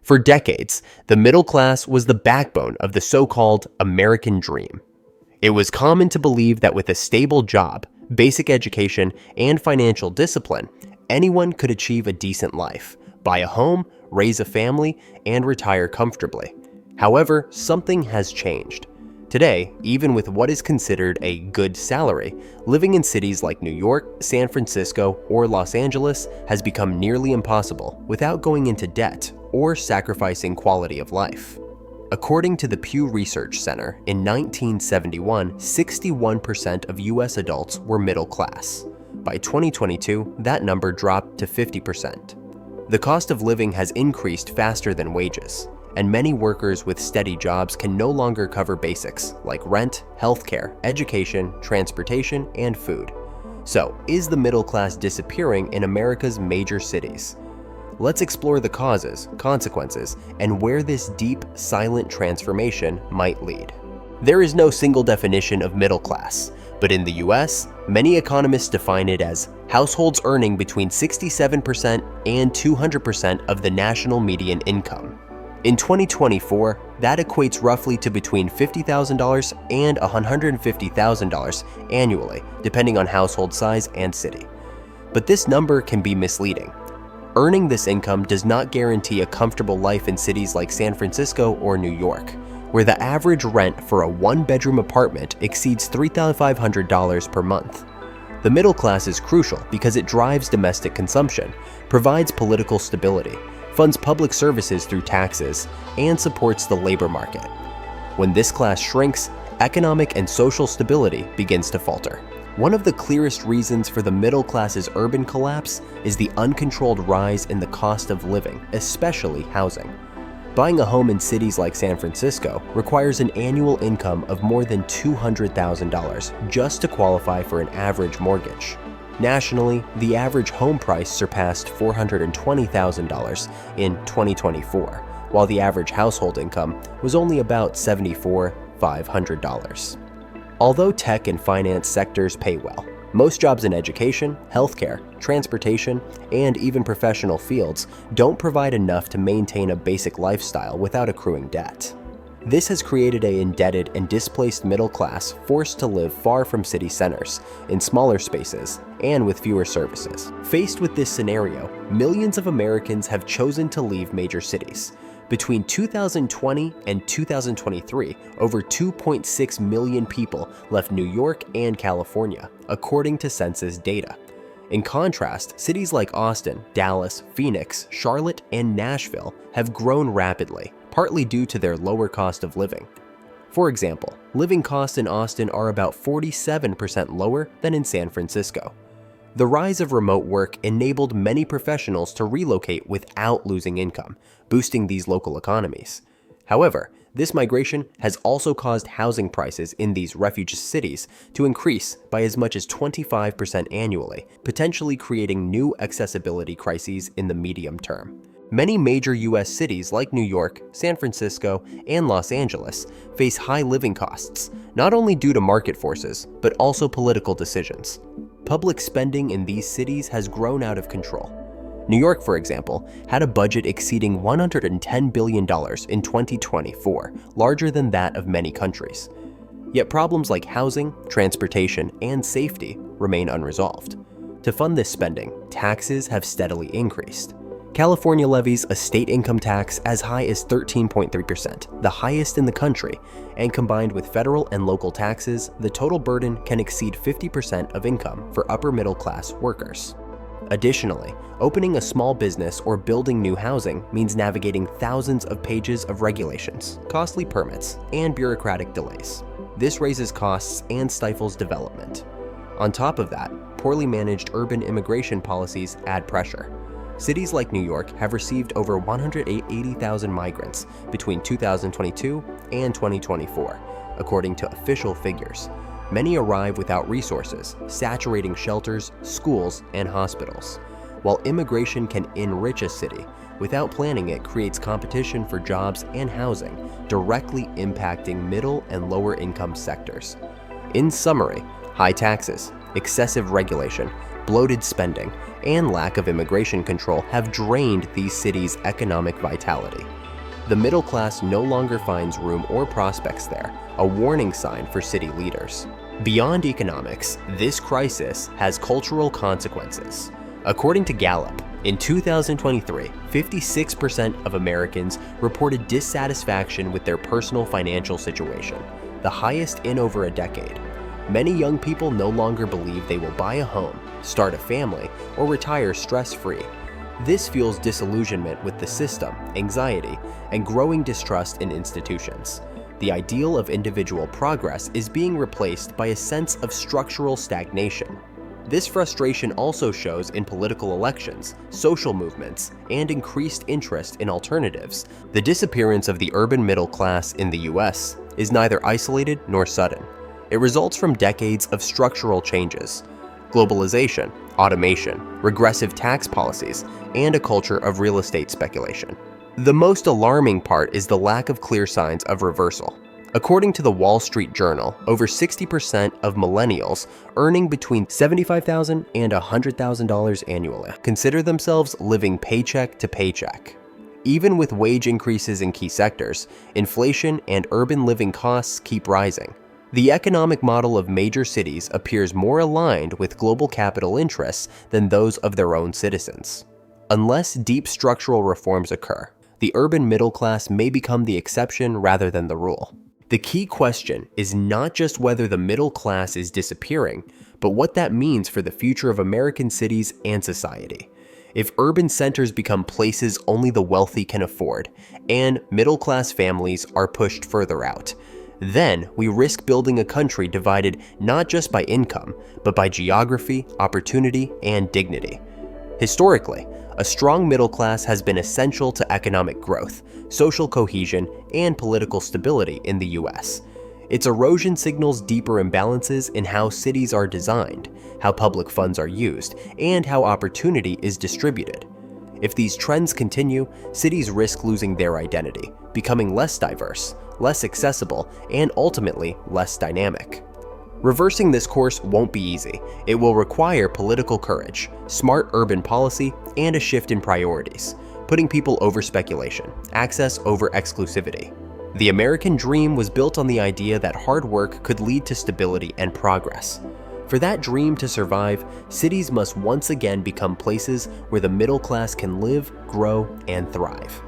For decades, the middle class was the backbone of the so-called American dream. It was common to believe that with a stable job, basic education, and financial discipline, anyone could achieve a decent life, buy a home, raise a family, and retire comfortably. However, something has changed. Today, even with what is considered a good salary, living in cities like New York, San Francisco, or Los Angeles has become nearly impossible without going into debt or sacrificing quality of life. According to the Pew Research Center, in 1971, 61% of US adults were middle class. By 2022, that number dropped to 50%. The cost of living has increased faster than wages, and many workers with steady jobs can no longer cover basics like rent, healthcare, education, transportation, and food. So, is the middle class disappearing in America's major cities? Let's explore the causes, consequences, and where this deep, silent transformation might lead. There is no single definition of middle class, but in the US, many economists define it as households earning between 67% and 200% of the national median income. In 2024, that equates roughly to between $50,000 and $150,000 annually, depending on household size and city. But this number can be misleading. Earning this income does not guarantee a comfortable life in cities like San Francisco or New York, where the average rent for a one-bedroom apartment exceeds $3,500 per month. The middle class is crucial because it drives domestic consumption, provides political stability, funds public services through taxes, and supports the labor market. When this class shrinks, economic and social stability begins to falter. One of the clearest reasons for the middle class's urban collapse is the uncontrolled rise in the cost of living, especially housing. Buying a home in cities like San Francisco requires an annual income of more than $200,000 just to qualify for an average mortgage. Nationally, the average home price surpassed $420,000 in 2024, while the average household income was only about $74,500. Although tech and finance sectors pay well, most jobs in education, healthcare, transportation, and even professional fields don't provide enough to maintain a basic lifestyle without accruing debt. This has created an indebted and displaced middle class forced to live far from city centers, in smaller spaces, and with fewer services. Faced with this scenario, millions of Americans have chosen to leave major cities. Between 2020 and 2023, over 2.6 million people left New York and California, according to census data. In contrast, cities like Austin, Dallas, Phoenix, Charlotte, and Nashville have grown rapidly, partly due to their lower cost of living. For example, living costs in Austin are about 47% lower than in San Francisco. The rise of remote work enabled many professionals to relocate without losing income, boosting these local economies. However, this migration has also caused housing prices in these refuge cities to increase by as much as 25% annually, potentially creating new accessibility crises in the medium term. Many major US cities like New York, San Francisco, and Los Angeles face high living costs, not only due to market forces, but also political decisions. Public spending in these cities has grown out of control. New York, for example, had a budget exceeding $110 billion in 2024, larger than that of many countries. Yet problems like housing, transportation, and safety remain unresolved. To fund this spending, taxes have steadily increased. California levies a state income tax as high as 13.3%, the highest in the country, and combined with federal and local taxes, the total burden can exceed 50% of income for upper middle class workers. Additionally, opening a small business or building new housing means navigating thousands of pages of regulations, costly permits, and bureaucratic delays. This raises costs and stifles development. On top of that, poorly managed urban immigration policies add pressure. Cities like New York have received over 180,000 migrants between 2022 and 2024, according to official figures. Many arrive without resources, saturating shelters, schools, and hospitals. While immigration can enrich a city, without planning it creates competition for jobs and housing, directly impacting middle and lower income sectors. In summary, high taxes, excessive regulation, bloated spending, and lack of immigration control have drained these cities' economic vitality. The middle class no longer finds room or prospects there, a warning sign for city leaders. Beyond economics, this crisis has cultural consequences. According to Gallup, in 2023, 56% of Americans reported dissatisfaction with their personal financial situation, the highest in over a decade. Many young people no longer believe they will buy a home, start a family, or retire stress-free. This fuels disillusionment with the system, anxiety, and growing distrust in institutions. The ideal of individual progress is being replaced by a sense of structural stagnation. This frustration also shows in political elections, social movements, and increased interest in alternatives. The disappearance of the urban middle class in the US is neither isolated nor sudden. It results from decades of structural changes: globalization, automation, regressive tax policies, and a culture of real estate speculation. The most alarming part is the lack of clear signs of reversal. According to the Wall Street Journal, over 60% of millennials earning between $75,000 and $100,000 annually consider themselves living paycheck to paycheck. Even with wage increases in key sectors, inflation and urban living costs keep rising. The economic model of major cities appears more aligned with global capital interests than those of their own citizens. Unless deep structural reforms occur, the urban middle class may become the exception rather than the rule. The key question is not just whether the middle class is disappearing, but what that means for the future of American cities and society. If urban centers become places only the wealthy can afford, and middle-class families are pushed further out, then we risk building a country divided not just by income, but by geography, opportunity, and dignity. Historically, a strong middle class has been essential to economic growth, social cohesion, and political stability in the US. Its erosion signals deeper imbalances in how cities are designed, how public funds are used, and how opportunity is distributed. If these trends continue, cities risk losing their identity, becoming less diverse, less accessible, and ultimately less dynamic. Reversing this course won't be easy. It will require political courage, smart urban policy, and a shift in priorities, putting people over speculation, access over exclusivity. The American dream was built on the idea that hard work could lead to stability and progress. For that dream to survive, cities must once again become places where the middle class can live, grow, and thrive.